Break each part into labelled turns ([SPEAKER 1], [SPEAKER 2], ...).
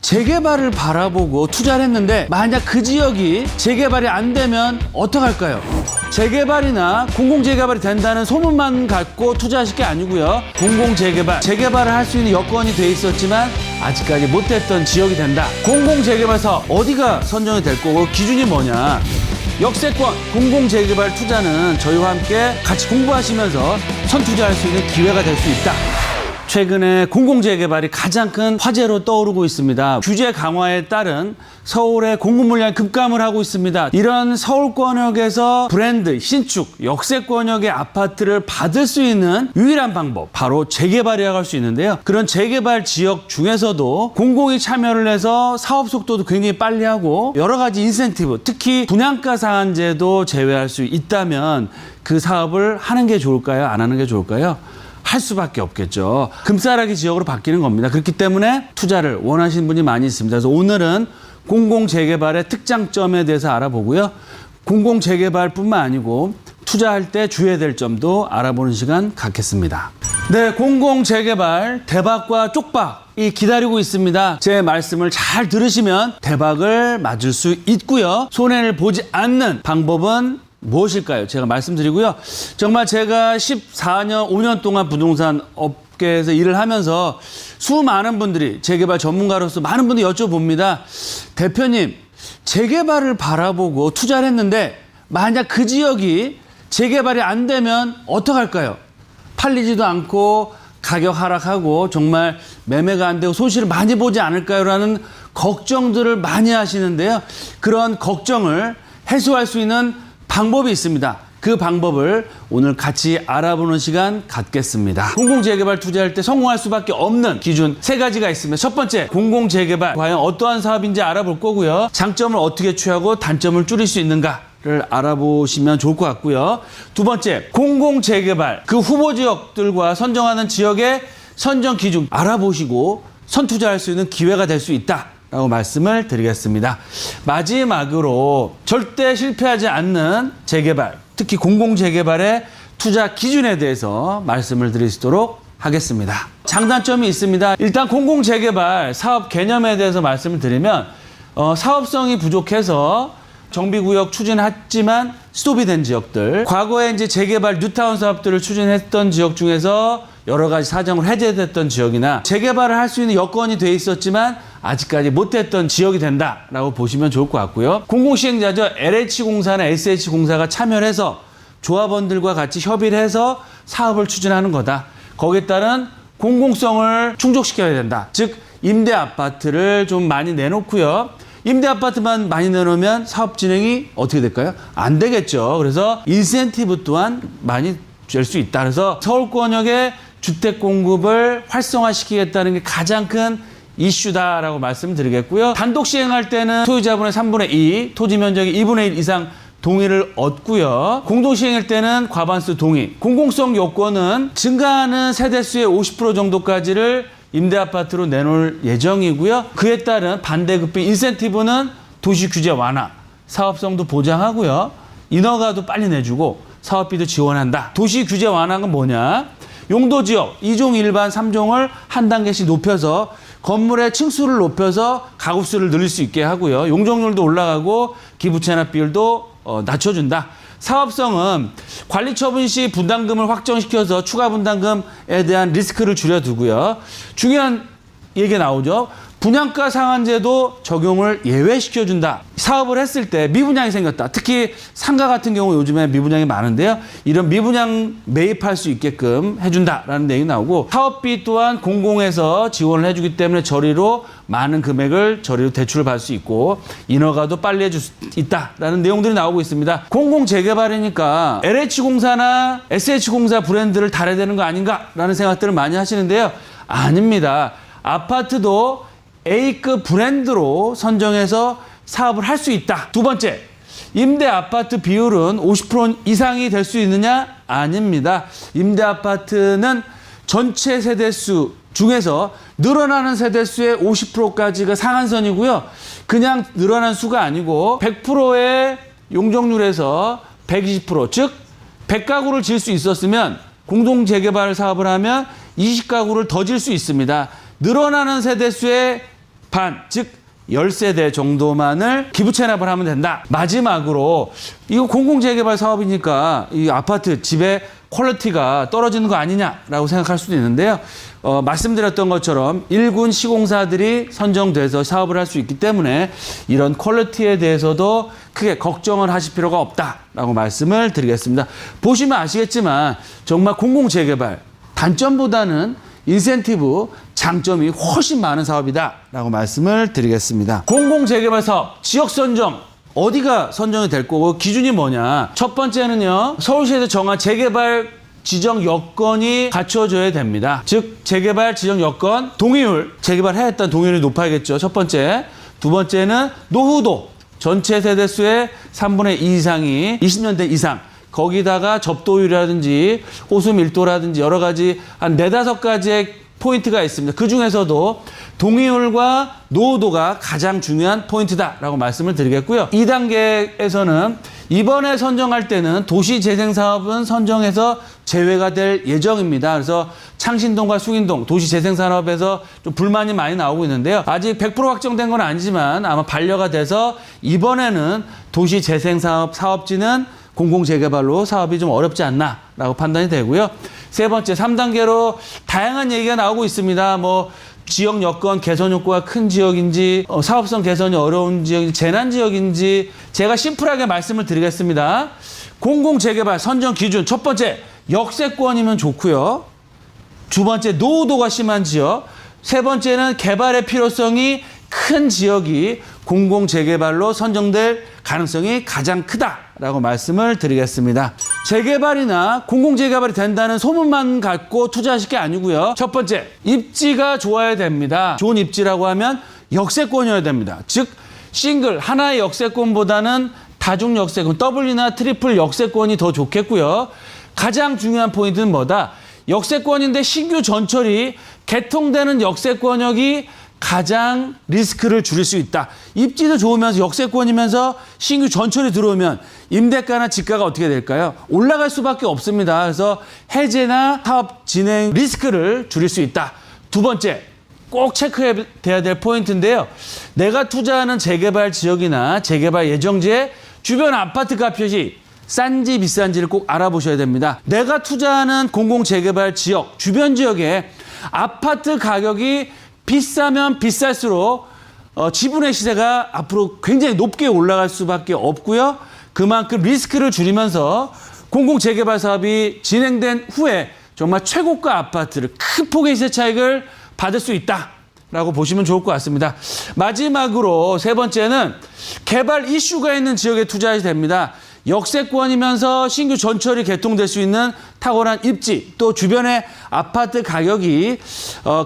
[SPEAKER 1] 재개발을 바라보고 투자를 했는데 만약 그 지역이 재개발이 안 되면 어떡할까요? 재개발이나 공공재개발이 된다는 소문만 갖고 투자하실 게 아니고요. 공공재개발, 재개발을 할 수 있는 여건이 돼 있었지만 아직까지 못했던 지역이 된다. 공공재개발 사업 어디가 선정이 될 거고 기준이 뭐냐? 역세권 공공재개발 투자는 저희와 함께 같이 공부하시면서 선투자할 수 있는 기회가 될 수 있다. 최근에 공공재개발이 가장 큰 화제로 떠오르고 있습니다. 규제 강화에 따른 서울의 공급 물량이 급감을 하고 있습니다. 이런 서울권역에서 브랜드, 신축, 역세권역의 아파트를 받을 수 있는 유일한 방법, 바로 재개발이라고 할 수 있는데요. 그런 재개발 지역 중에서도 공공이 참여를 해서 사업 속도도 굉장히 빨리 하고 여러 가지 인센티브, 특히 분양가 상한제도 제외할 수 있다면 그 사업을 하는 게 좋을까요? 안 하는 게 좋을까요? 할 수밖에 없겠죠. 금싸라기 지역으로 바뀌는 겁니다. 그렇기 때문에 투자를 원하시는 분이 많이 있습니다. 그래서 오늘은 공공재개발의 특장점에 대해서 알아보고요. 공공재개발뿐만 아니고 투자할 때 주의해야 될 점도 알아보는 시간 갖겠습니다. 네, 공공재개발 대박과 쪽박이 기다리고 있습니다. 제 말씀을 잘 들으시면 대박을 맞을 수 있고요. 손해를 보지 않는 방법은 무엇일까요? 제가 말씀드리고요. 정말 제가 14년, 5년 동안 부동산 업계에서 일을 하면서 수많은 분들이 재개발 전문가로서 많은 분들이 여쭤봅니다. 대표님, 재개발을 바라보고 투자를 했는데 만약 그 지역이 재개발이 안 되면 어떡할까요? 팔리지도 않고 가격 하락하고 정말 매매가 안 되고 손실을 많이 보지 않을까요? 라는 걱정들을 많이 하시는데요. 그런 걱정을 해소할 수 있는 방법이 있습니다. 그 방법을 오늘 같이 알아보는 시간 갖겠습니다. 공공재개발 투자할 때 성공할 수밖에 없는 기준 3가지가 있습니다. 첫 번째, 공공재개발 과연 어떠한 사업인지 알아볼 거고요. 장점을 어떻게 취하고 단점을 줄일 수 있는가를 알아보시면 좋을 것 같고요. 두 번째, 공공재개발 그 후보 지역들과 선정하는 지역의 선정 기준 알아보시고 선투자할 수 있는 기회가 될 수 있다 라고 말씀을 드리겠습니다. 마지막으로 절대 실패하지 않는 재개발, 특히 공공재개발의 투자 기준에 대해서 말씀을 드리도록 하겠습니다. 장단점이 있습니다. 일단 공공재개발 사업 개념에 대해서 말씀을 드리면 사업성이 부족해서 정비구역 추진했지만 스톱이 된 지역들, 과거에 이제 재개발 뉴타운 사업들을 추진했던 지역 중에서 여러 가지 사정으로 해제됐던 지역이나 재개발을 할 수 있는 여건이 돼 있었지만 아직까지 못했던 지역이 된다라고 보시면 좋을 것 같고요. 공공시행자죠. LH공사나 SH공사가 참여를 해서 조합원들과 같이 협의를 해서 사업을 추진하는 거다. 거기에 따른 공공성을 충족시켜야 된다. 즉 임대 아파트를 좀 많이 내놓고요. 임대 아파트만 많이 내놓으면 사업 진행이 어떻게 될까요? 안 되겠죠. 그래서 인센티브 또한 많이 줄 수 있다. 그래서 서울권역의 주택 공급을 활성화시키겠다는 게 가장 큰 이슈다라고 말씀드리겠고요. 단독 시행할 때는 소유자분의 3분의 2, 토지 면적의 2분의 1 이상 동의를 얻고요. 공동 시행할 때는 과반수 동의. 공공성 요건은 증가하는 세대수의 50% 정도까지를 임대 아파트로 내놓을 예정이고요. 그에 따른 반대급비 인센티브는 도시 규제 완화, 사업성도 보장하고요. 인허가도 빨리 내주고 사업비도 지원한다. 도시 규제 완화는 뭐냐? 용도지역 2종, 일반, 3종을 한 단계씩 높여서 건물의 층수를 높여서 가구수를 늘릴 수 있게 하고요. 용적률도 올라가고 기부 체납 비율도 낮춰준다. 사업성은 관리처분 시 분담금을 확정시켜서 추가 분담금에 대한 리스크를 줄여두고요. 중요한 얘기가 나오죠. 분양가 상한제도 적용을 예외시켜준다. 사업을 했을 때 미분양이 생겼다. 특히 상가 같은 경우 요즘에 미분양이 많은데요. 이런 미분양 매입할 수 있게끔 해준다라는 내용이 나오고 사업비 또한 공공에서 지원을 해주기 때문에 저리로 많은 금액을 저리로 대출을 받을 수 있고 인허가도 빨리 해줄 수 있다라는 내용들이 나오고 있습니다. 공공재개발이니까 LH공사나 SH공사 브랜드를 달아야 되는 거 아닌가라는 생각들을 많이 하시는데요. 아닙니다. 아파트도 A급 브랜드로 선정해서 사업을 할 수 있다. 두 번째, 임대 아파트 비율은 50% 이상이 될 수 있느냐? 아닙니다. 임대 아파트는 전체 세대수 중에서 늘어나는 세대수의 50%까지가 상한선이고요. 그냥 늘어난 수가 아니고 100%의 용적률에서 120%, 즉 100가구를 지을 수 있었으면 공동재개발 사업을 하면 20가구를 더 지을 수 있습니다. 늘어나는 세대수의 반, 즉 10세대 정도만을 기부 체납을 하면 된다. 마지막으로 이거 공공재개발 사업이니까 이 아파트 집의 퀄리티가 떨어지는 거 아니냐라고 생각할 수도 있는데요. 말씀드렸던 것처럼 1군 시공사들이 선정돼서 사업을 할 수 있기 때문에 이런 퀄리티에 대해서도 크게 걱정을 하실 필요가 없다라고 말씀을 드리겠습니다. 보시면 아시겠지만 정말 공공재개발 단점보다는 인센티브, 장점이 훨씬 많은 사업이다라고 말씀을 드리겠습니다. 공공재개발 사업, 지역 선정. 어디가 선정이 될 거고 기준이 뭐냐. 첫 번째는요. 서울시에서 정한 재개발 지정 여건이 갖춰져야 됩니다. 즉 재개발 지정 여건, 동의율, 재개발해야 했다는 동의율이 높아야겠죠. 첫 번째. 두 번째는 노후도, 전체 세대수의 3분의 2 이상이 20년대 이상. 거기다가 접도율이라든지 호수 밀도라든지 여러 가지 한 4-5가지의 포인트가 있습니다. 그중에서도 동의율과 노후도가 가장 중요한 포인트다라고 말씀을 드리겠고요. 2단계에서는 이번에 선정할 때는 도시재생사업은 선정해서 제외가 될 예정입니다. 그래서 창신동과 수인동 도시재생산업에서 좀 불만이 많이 나오고 있는데요. 아직 100% 확정된 건 아니지만 아마 반려가 돼서 이번에는 도시재생사업 사업지는 공공재개발로 사업이 좀 어렵지 않나라고 판단이 되고요. 세 번째, 3단계로 다양한 얘기가 나오고 있습니다. 뭐 지역 여건 개선 효과가 큰 지역인지, 사업성 개선이 어려운 지역인지, 재난 지역인지 제가 심플하게 말씀을 드리겠습니다. 공공재개발 선정 기준 첫 번째, 역세권이면 좋고요. 두 번째, 노후도가 심한 지역. 세 번째는 개발의 필요성이 큰 지역이 공공재개발로 선정될 가능성이 가장 크다라고 말씀을 드리겠습니다. 재개발이나 공공재개발이 된다는 소문만 갖고 투자하실 게 아니고요. 첫 번째, 입지가 좋아야 됩니다. 좋은 입지라고 하면 역세권이어야 됩니다. 즉 싱글, 하나의 역세권보다는 다중 역세권, 더블이나 트리플 역세권이 더 좋겠고요. 가장 중요한 포인트는 뭐다? 역세권인데 신규 전철이 개통되는 역세권역이 가장 리스크를 줄일 수 있다. 입지도 좋으면서 역세권이면서 신규 전철이 들어오면 임대가나 지가가 어떻게 될까요? 올라갈 수밖에 없습니다. 그래서 해제나 사업 진행 리스크를 줄일 수 있다. 두 번째, 꼭 체크해야 될 포인트인데요. 내가 투자하는 재개발 지역이나 재개발 예정지의 주변 아파트 값이 싼지 비싼지를 꼭 알아보셔야 됩니다. 내가 투자하는 공공재개발 지역, 주변 지역에 아파트 가격이 비싸면 비쌀수록 지분의 시세가 앞으로 굉장히 높게 올라갈 수밖에 없고요. 그만큼 리스크를 줄이면서 공공재개발 사업이 진행된 후에 정말 최고가 아파트를 큰 폭의 시세 차익을 받을 수 있다라고 보시면 좋을 것 같습니다. 마지막으로 세 번째는 개발 이슈가 있는 지역에 투자하셔야 됩니다. 역세권이면서 신규 전철이 개통될 수 있는 탁월한 입지, 또 주변의 아파트 가격이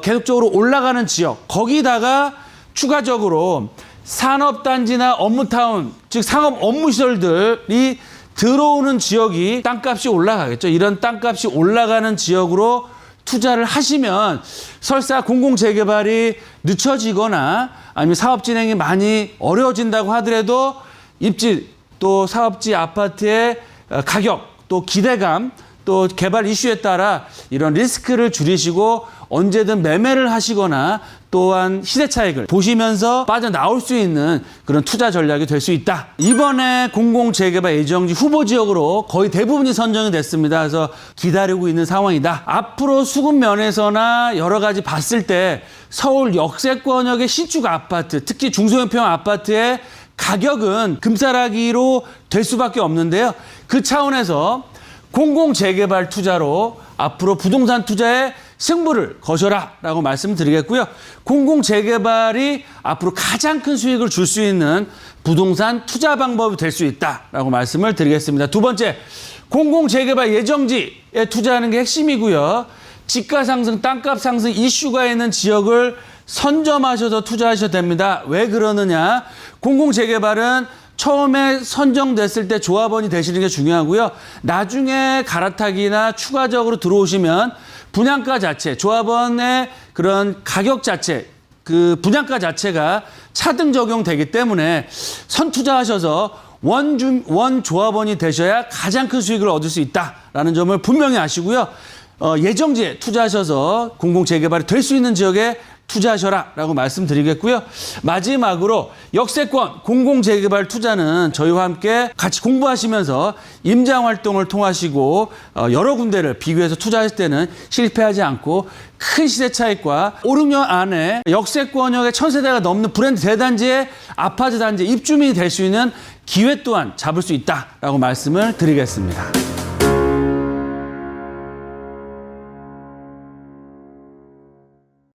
[SPEAKER 1] 계속적으로 올라가는 지역, 거기다가 추가적으로 산업단지나 업무타운, 즉 상업 업무시설들이 들어오는 지역이 땅값이 올라가겠죠. 이런 땅값이 올라가는 지역으로 투자를 하시면 설사 공공재개발이 늦춰지거나 아니면 사업 진행이 많이 어려워진다고 하더라도 입지, 또 사업지 아파트의 가격, 또 기대감, 또 개발 이슈에 따라 이런 리스크를 줄이시고 언제든 매매를 하시거나 또한 시세 차익을 보시면서 빠져나올 수 있는 그런 투자 전략이 될 수 있다. 이번에 공공재개발 예정지 후보 지역으로 거의 대부분이 선정이 됐습니다. 그래서 기다리고 있는 상황이다. 앞으로 수급 면에서나 여러 가지 봤을 때 서울 역세권역의 신축 아파트, 특히 중소형평 아파트의 가격은 금싸라기로 될 수밖에 없는데요. 그 차원에서 공공재개발 투자로 앞으로 부동산 투자에 승부를 거셔라 라고 말씀드리겠고요. 공공재개발이 앞으로 가장 큰 수익을 줄 수 있는 부동산 투자 방법이 될 수 있다라고 말씀을 드리겠습니다. 두 번째, 공공재개발 예정지에 투자하는 게 핵심이고요. 집가 상승, 땅값 상승 이슈가 있는 지역을 선점하셔서 투자하셔야 됩니다. 왜 그러느냐? 공공재개발은 처음에 선정됐을 때 조합원이 되시는 게 중요하고요. 나중에 갈아타기나 추가적으로 들어오시면 분양가 자체, 조합원의 그런 가격 자체, 그 분양가 자체가 차등 적용되기 때문에 선투자하셔서 원 조합원이 되셔야 가장 큰 수익을 얻을 수 있다라는 점을 분명히 아시고요. 예정지에 투자하셔서 공공재개발이 될 수 있는 지역에 투자하셔라라고 말씀드리겠고요. 마지막으로 역세권 공공재개발 투자는 저희와 함께 같이 공부하시면서 임장 활동을 통하시고 여러 군데를 비교해서 투자할 때는 실패하지 않고 큰 시세 차익과 5, 6년 안에 역세권역의 1000세대가 넘는 브랜드 대단지의 아파트 단지 입주민이 될 수 있는 기회 또한 잡을 수 있다라고 말씀을 드리겠습니다.